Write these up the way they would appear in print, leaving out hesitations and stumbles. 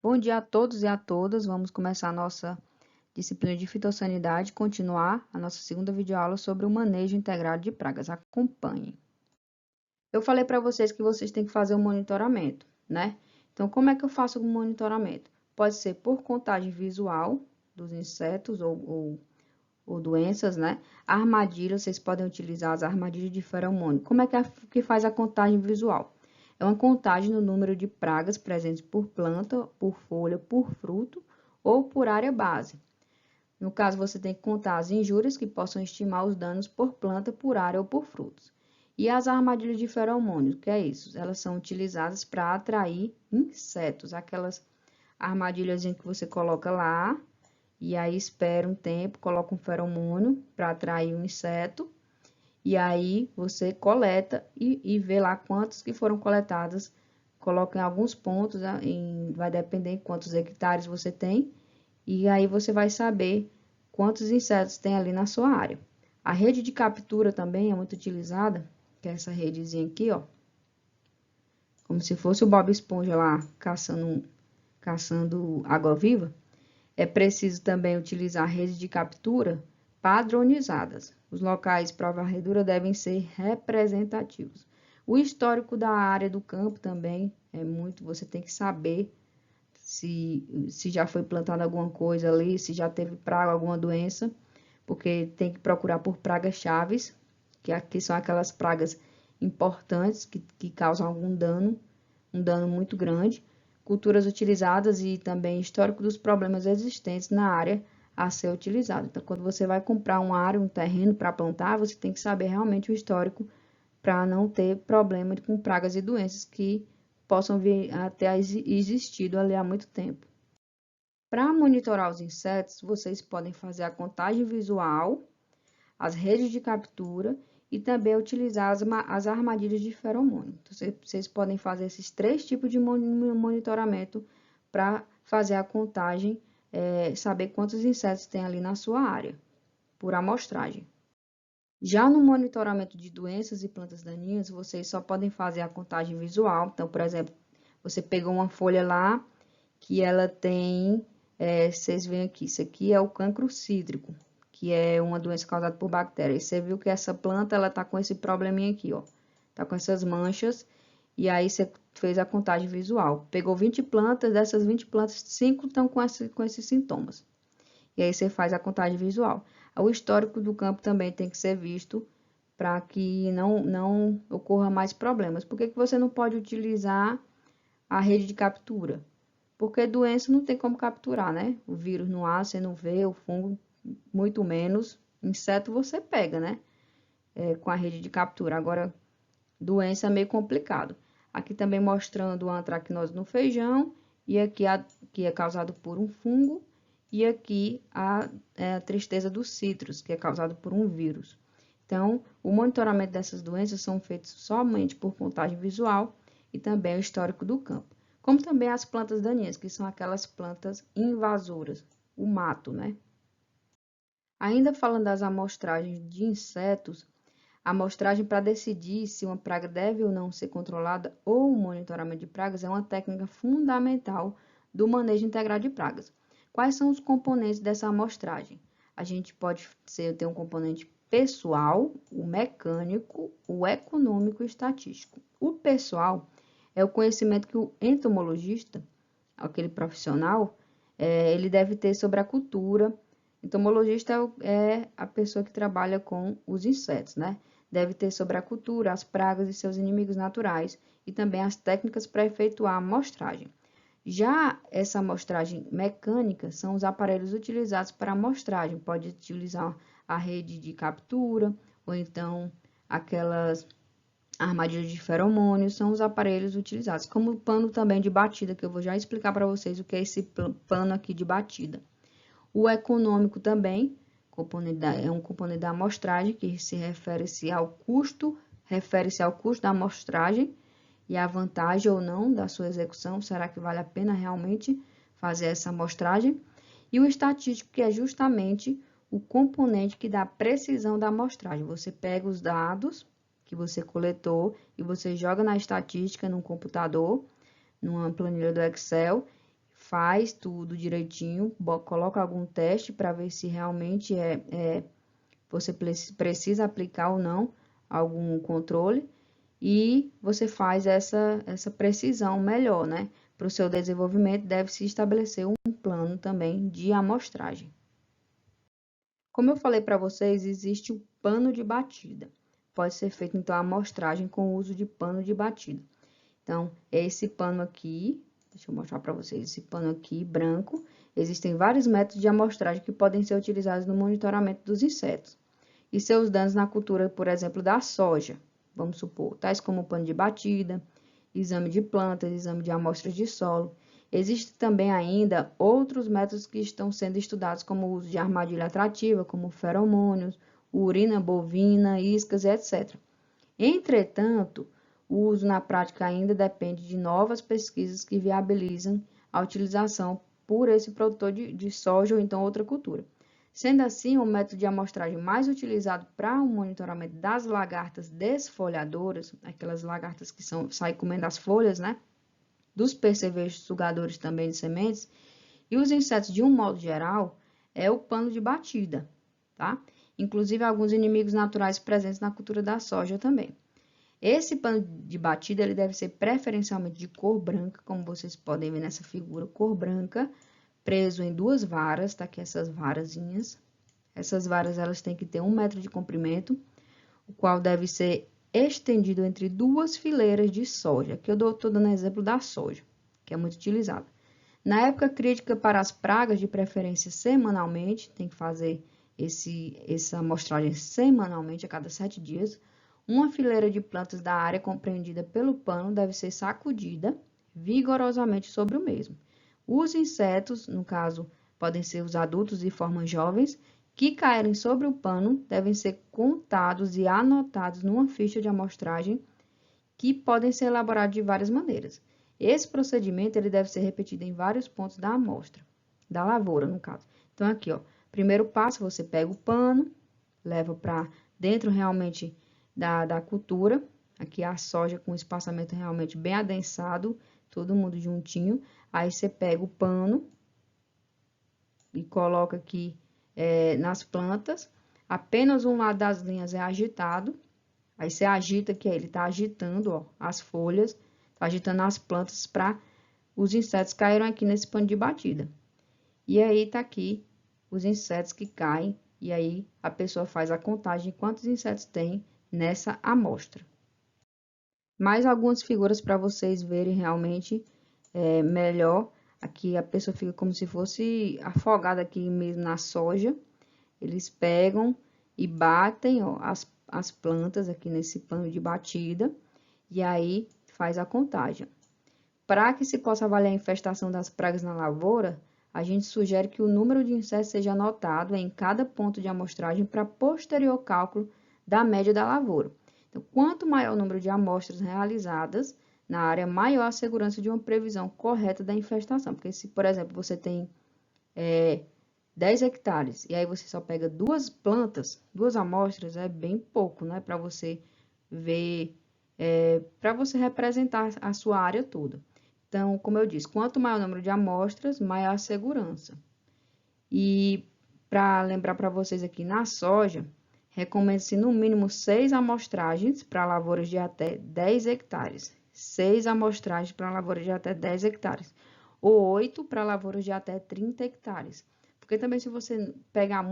Bom dia a todos e a todas. Vamos começar a nossa disciplina de fitossanidade, continuar a nossa segunda videoaula sobre o manejo integrado de pragas. Acompanhem. Eu falei para vocês que vocês têm que fazer um monitoramento, né? Então, como é que eu faço o monitoramento? Pode ser por contagem visual dos insetos ou doenças, né? Armadilhas, vocês podem utilizar as armadilhas de feromônio. Como é que faz a contagem visual? É uma contagem no número de pragas presentes por planta, por folha, por fruto ou por área base. No caso, você tem que contar as injúrias que possam estimar os danos por planta, por área ou por frutos. E as armadilhas de feromônio, que é isso? Elas são utilizadas para atrair insetos, aquelas armadilhas que você coloca lá e aí espera um tempo, coloca um feromônio para atrair um inseto. E aí você coleta e vê lá quantos que foram coletados. Coloca em alguns pontos, vai depender de quantos hectares você tem. E aí você vai saber quantos insetos tem ali na sua área. A rede de captura também é muito utilizada, que é essa redezinha aqui, ó. Como se fosse o Bob Esponja lá caçando água-viva. É preciso também utilizar redes de captura padronizadas. Os locais para varredura devem ser representativos. O histórico da área do campo também é muito, você tem que saber se já foi plantada alguma coisa ali, se já teve praga, alguma doença, porque tem que procurar por pragas chaves, que aqui são aquelas pragas importantes que causam algum dano, um dano muito grande, culturas utilizadas e também histórico dos problemas existentes na área a ser utilizado. Então, quando você vai comprar uma área, um terreno para plantar, você tem que saber realmente o histórico para não ter problema com pragas e doenças que possam vir a ter existido ali há muito tempo. Para monitorar os insetos, vocês podem fazer a contagem visual, as redes de captura e também utilizar as armadilhas de feromônio. Então, vocês podem fazer esses três tipos de monitoramento para fazer a contagem, saber quantos insetos tem ali na sua área, por amostragem. Já no monitoramento de doenças e plantas daninhas, vocês só podem fazer a contagem visual. Então, por exemplo, você pegou uma folha lá que ela tem, vocês veem aqui, isso aqui é o cancro cítrico, que é uma doença causada por bactérias. Você viu que essa planta, ela tá com esse probleminha aqui, ó. Tá com essas manchas, e aí você fez a contagem visual. Pegou 20 plantas, dessas 20 plantas, 5 estão com esses sintomas. E aí você faz a contagem visual. O histórico do campo também tem que ser visto para que não ocorra mais problemas. Por que você não pode utilizar a rede de captura? Porque doença não tem como capturar, né? O vírus no ar você não vê, o fungo muito menos. Inseto você pega, né? Com a rede de captura. Agora, doença é meio complicado. Aqui também mostrando a antracnose no feijão. E aqui que é causado por um fungo. E aqui a tristeza dos citros, que é causado por um vírus. Então, o monitoramento dessas doenças são feitos somente por contagem visual e também o histórico do campo. Como também as plantas daninhas, que são aquelas plantas invasoras, o mato, né? Ainda falando das amostragens de insetos, a amostragem para decidir se uma praga deve ou não ser controlada ou o monitoramento de pragas é uma técnica fundamental do manejo integrado de pragas. Quais são os componentes dessa amostragem? A gente pode ter um componente pessoal, o mecânico, o econômico e o estatístico. O pessoal é o conhecimento que o entomologista, aquele profissional, ele deve ter sobre a cultura. Entomologista é a pessoa que trabalha com os insetos, né? Deve ter sobre a cultura, as pragas e seus inimigos naturais e também as técnicas para efetuar a amostragem. Já essa amostragem mecânica são os aparelhos utilizados para amostragem. Pode utilizar a rede de captura ou então aquelas armadilhas de feromônios, são os aparelhos utilizados. Como o pano também de batida, que eu vou já explicar para vocês o que é esse pano aqui de batida. O econômico também é um componente da amostragem que se refere-se ao custo da amostragem e a vantagem ou não da sua execução. Será que vale a pena realmente fazer essa amostragem? E o estatístico, que é justamente o componente que dá a precisão da amostragem. Você pega os dados que você coletou e você joga na estatística, num computador, numa planilha do Excel, faz tudo direitinho, coloca algum teste para ver se realmente você precisa aplicar ou não algum controle e você faz essa precisão melhor, né? Para o seu desenvolvimento, deve-se estabelecer um plano também de amostragem. Como eu falei para vocês, existe o pano de batida. Pode ser feito, então, a amostragem com o uso de pano de batida. Então, esse pano aqui, deixa eu mostrar para vocês, esse pano aqui, branco, existem vários métodos de amostragem que podem ser utilizados no monitoramento dos insetos e seus danos na cultura, por exemplo, da soja, vamos supor, tais como pano de batida, exame de plantas, exame de amostras de solo. Existem também ainda outros métodos que estão sendo estudados, como o uso de armadilha atrativa, como feromônios, urina bovina, iscas, etc. Entretanto, o uso na prática ainda depende de novas pesquisas que viabilizam a utilização por esse produtor de soja ou então outra cultura. Sendo assim, o método de amostragem mais utilizado para o monitoramento das lagartas desfolhadoras, aquelas lagartas que saem comendo as folhas, né? Dos percevejos sugadores também de sementes, e os insetos de um modo geral, é o pano de batida, tá? Inclusive alguns inimigos naturais presentes na cultura da soja também. Esse pano de batida, ele deve ser preferencialmente de cor branca, como vocês podem ver nessa figura, cor branca, preso em duas varas, tá aqui essas varazinhas. Essas varas, elas têm que ter 1 metro de comprimento, o qual deve ser estendido entre duas fileiras de soja. Aqui eu estou dando exemplo da soja, que é muito utilizada. Na época crítica para as pragas, de preferência semanalmente, tem que fazer essa amostragem semanalmente, a cada 7 dias. Uma fileira de plantas da área compreendida pelo pano deve ser sacudida vigorosamente sobre o mesmo. Os insetos, no caso, podem ser os adultos e formas jovens, que caírem sobre o pano devem ser contados e anotados numa ficha de amostragem que podem ser elaborados de várias maneiras. Esse procedimento ele deve ser repetido em vários pontos da amostra, da lavoura, no caso. Então, aqui, ó, primeiro passo, você pega o pano, leva para dentro realmente da cultura, aqui a soja com espaçamento realmente bem adensado, todo mundo juntinho. Aí você pega o pano e coloca aqui nas plantas, apenas um lado das linhas é agitado, aí você agita que ele está agitando, ó, as folhas, está agitando as plantas para os insetos caírem aqui nesse pano de batida. E aí tá aqui os insetos que caem, e aí a pessoa faz a contagem de quantos insetos tem nessa amostra. Mais algumas figuras para vocês verem realmente melhor. Aqui a pessoa fica como se fosse afogada aqui mesmo na soja. Eles pegam e batem, ó, as plantas aqui nesse pano de batida e aí faz a contagem. Para que se possa avaliar a infestação das pragas na lavoura, a gente sugere que o número de insetos seja anotado em cada ponto de amostragem para posterior cálculo da média da lavoura. Então, quanto maior o número de amostras realizadas na área, maior a segurança de uma previsão correta da infestação. Porque se, por exemplo, você tem 10 hectares e aí você só pega 2 plantas, 2 amostras, é bem pouco, né? Para você ver, para você representar a sua área toda. Então, como eu disse, quanto maior o número de amostras, maior a segurança. E para lembrar para vocês aqui, na soja, recomenda-se no mínimo 6 amostragens para lavouras de até 10 hectares. 6 amostragens para lavouras de até 10 hectares. Ou 8 para lavouras de até 30 hectares. Porque também se você pegar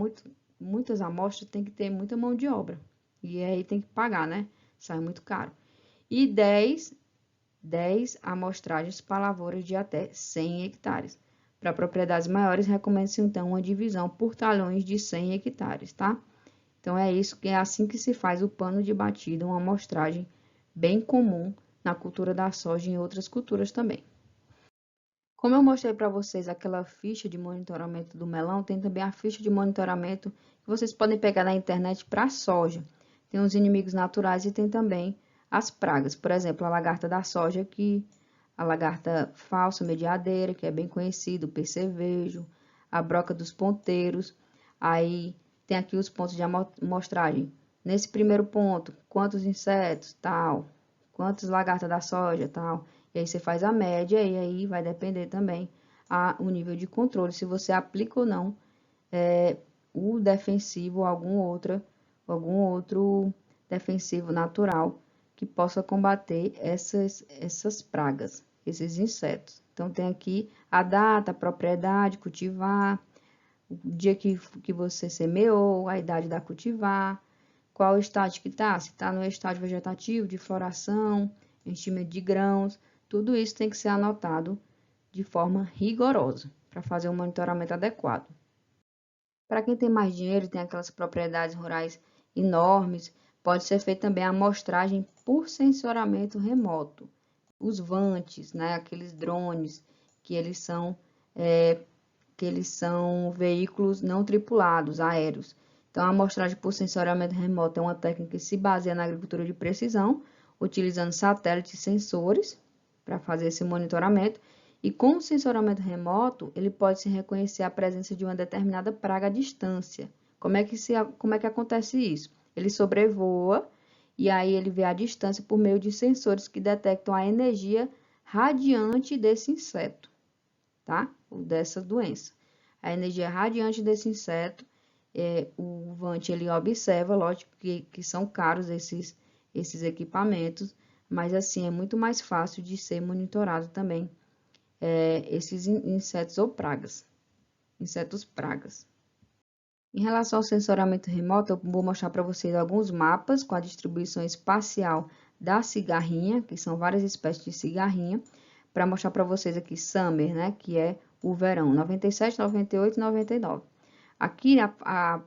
muitas amostras, tem que ter muita mão de obra. E aí tem que pagar, né? Sai muito caro. E 10 amostragens para lavouras de até 100 hectares. Para propriedades maiores, recomenda-se então uma divisão por talhões de 100 hectares, tá? Então, é assim que se faz o pano de batida, uma amostragem bem comum na cultura da soja e em outras culturas também. Como eu mostrei para vocês aquela ficha de monitoramento do melão, tem também a ficha de monitoramento que vocês podem pegar na internet para a soja. Tem os inimigos naturais e tem também as pragas. Por exemplo, a lagarta da soja, a lagarta falsa mediadeira, que é bem conhecido, o percevejo, a broca dos ponteiros. Aí tem aqui os pontos de amostragem. Nesse primeiro ponto, quantos insetos, tal, quantas lagartas da soja, tal. E aí você faz a média e aí vai depender também o nível de controle, se você aplica ou não o defensivo ou algum outro defensivo natural que possa combater essas pragas, esses insetos. Então, tem aqui a data, a propriedade, cultivar, o dia que você semeou, a idade da cultivar, qual o estágio que está, se está no estágio vegetativo, de floração, enchimento de grãos, tudo isso tem que ser anotado de forma rigorosa para fazer um monitoramento adequado. Para quem tem mais dinheiro e tem aquelas propriedades rurais enormes, pode ser feita também a amostragem por sensoramento remoto. Os vantes, né, aqueles drones, que eles são veículos não tripulados, aéreos. Então, a amostragem por sensoriamento remoto é uma técnica que se baseia na agricultura de precisão, utilizando satélites e sensores para fazer esse monitoramento. E com o sensoramento remoto, ele pode se reconhecer a presença de uma determinada praga à distância. Como é que acontece isso? Ele sobrevoa e aí ele vê a distância por meio de sensores que detectam a energia radiante desse inseto, tá? Ou dessa doença. A energia radiante desse inseto, o Vante ele observa, lógico que são caros esses equipamentos, mas assim é muito mais fácil de ser monitorado também esses insetos ou pragas, insetos pragas. Em relação ao sensoramento remoto, eu vou mostrar para vocês alguns mapas com a distribuição espacial da cigarrinha, que são várias espécies de cigarrinha, para mostrar para vocês aqui Summer, né, que é o verão, 97, 98 e 99. Aqui a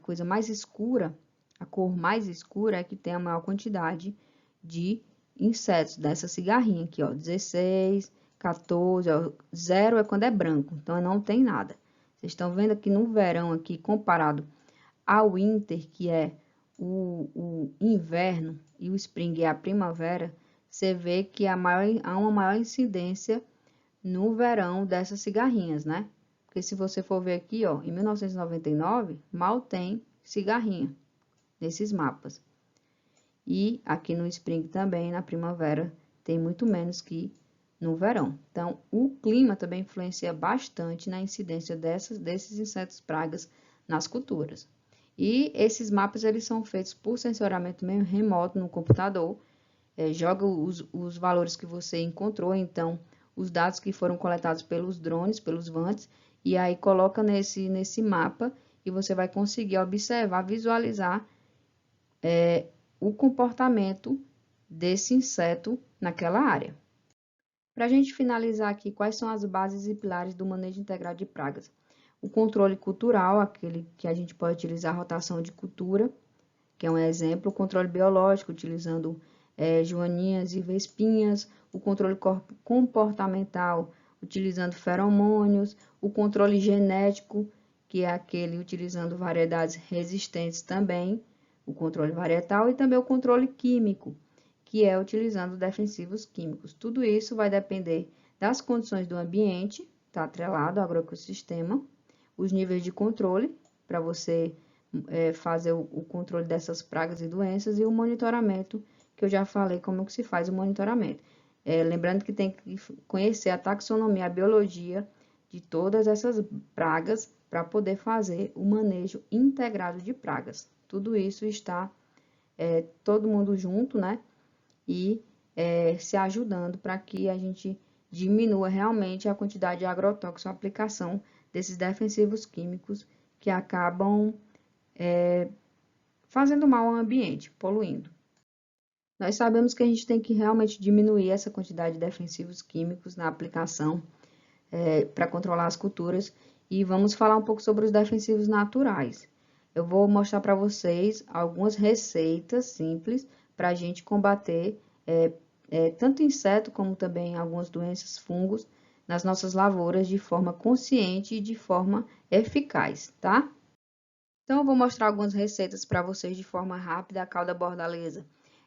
coisa mais escura, a cor mais escura é que tem a maior quantidade de insetos dessa cigarrinha aqui, ó, 16, 14, ó, 0 é quando é branco, então não tem nada. Vocês estão vendo aqui no verão, aqui, comparado ao winter, que é o inverno, e o spring é a primavera, você vê que há uma maior incidência no verão dessas cigarrinhas, né? Porque se você for ver aqui, ó, em 1999, mal tem cigarrinha nesses mapas. E aqui no spring também, na primavera, tem muito menos que no verão. Então, o clima também influencia bastante na incidência desses insetos pragas nas culturas. E esses mapas, eles são feitos por sensoramento meio remoto no computador, joga os valores que você encontrou, então, os dados que foram coletados pelos drones, pelos vantes, e aí coloca nesse mapa e você vai conseguir observar, visualizar o comportamento desse inseto naquela área. Para a gente finalizar aqui, quais são as bases e pilares do manejo integrado de pragas? O controle cultural, aquele que a gente pode utilizar a rotação de cultura, que é um exemplo. O controle biológico, utilizando joaninhas e vespinhas. O controle comportamental, utilizando feromônios. O controle genético, que é aquele utilizando variedades resistentes também. O controle varietal e também o controle químico, que é utilizando defensivos químicos. Tudo isso vai depender das condições do ambiente, está atrelado ao agroecossistema, os níveis de controle, para você fazer o controle dessas pragas e doenças, e o monitoramento, que eu já falei como que se faz o monitoramento. Lembrando que tem que conhecer a taxonomia, a biologia de todas essas pragas, para poder fazer o manejo integrado de pragas. Tudo isso está todo mundo junto, né? E se ajudando para que a gente diminua realmente a quantidade de agrotóxicos, a aplicação desses defensivos químicos que acabam fazendo mal ao ambiente, poluindo. Nós sabemos que a gente tem que realmente diminuir essa quantidade de defensivos químicos na aplicação para controlar as culturas, e vamos falar um pouco sobre os defensivos naturais. Eu vou mostrar para vocês algumas receitas simples para a gente combater tanto inseto como também algumas doenças, fungos, nas nossas lavouras de forma consciente e de forma eficaz, tá? Então, eu vou mostrar algumas receitas para vocês de forma rápida. A calda bordaleza,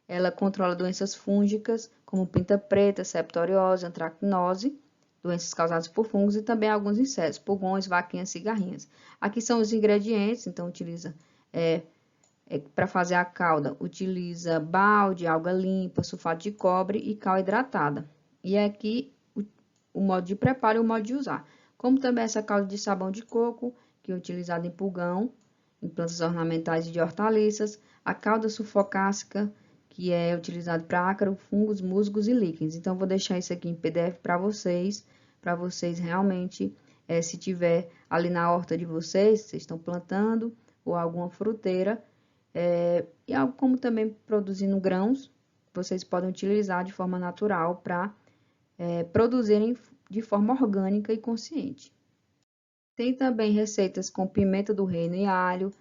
ela controla doenças fúngicas, como pinta preta, septoriose, antracnose, doenças causadas por fungos e também alguns insetos, pulgões, vaquinhas, cigarrinhas. Aqui são os ingredientes, então utiliza para fazer a calda, utiliza balde, alga limpa, sulfato de cobre e cal hidratada. E aqui o modo de preparo e o modo de usar. Como também essa calda de sabão de coco, que é utilizada em pulgão, em plantas ornamentais e de hortaliças, a calda sulfocássica, que é utilizada para ácaro, fungos, musgos e líquens. Então, vou deixar isso aqui em PDF para vocês realmente, se tiver ali na horta de vocês estão plantando, ou alguma fruteira, e algo como também produzindo grãos, vocês podem utilizar de forma natural para produzirem de forma orgânica e consciente. Tem também receitas com pimenta do reino e alho,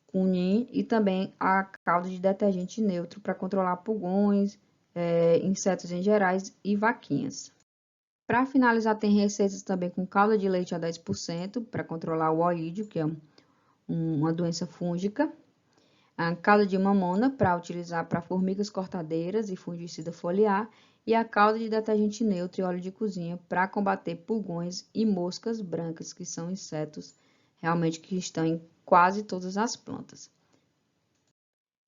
cunhim e também a calda de detergente neutro para controlar pulgões, insetos em gerais e vaquinhas. Para finalizar, tem receitas também com calda de leite a 10% para controlar o oídio, que é uma doença fúngica. A calda de mamona para utilizar para formigas cortadeiras e fungicida foliar. E a calda de detergente neutro e óleo de cozinha para combater pulgões e moscas brancas, que são insetos realmente que estão em quase todas as plantas.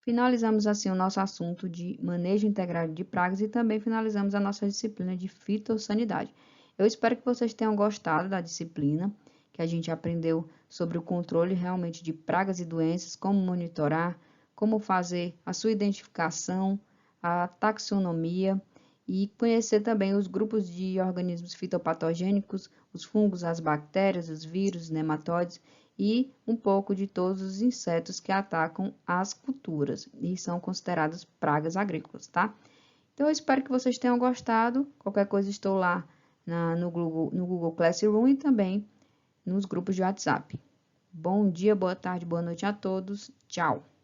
Finalizamos assim o nosso assunto de manejo integrado de pragas e também finalizamos a nossa disciplina de fitossanidade. Eu espero que vocês tenham gostado da disciplina, que a gente aprendeu sobre o controle realmente de pragas e doenças, como monitorar, como fazer a sua identificação, a taxonomia e conhecer também os grupos de organismos fitopatogênicos, os fungos, as bactérias, os vírus, os nematóides e um pouco de todos os insetos que atacam as culturas e são considerados pragas agrícolas, tá? Então, eu espero que vocês tenham gostado. Qualquer coisa, estou lá no Google Classroom e também nos grupos de WhatsApp. Bom dia, boa tarde, boa noite a todos. Tchau!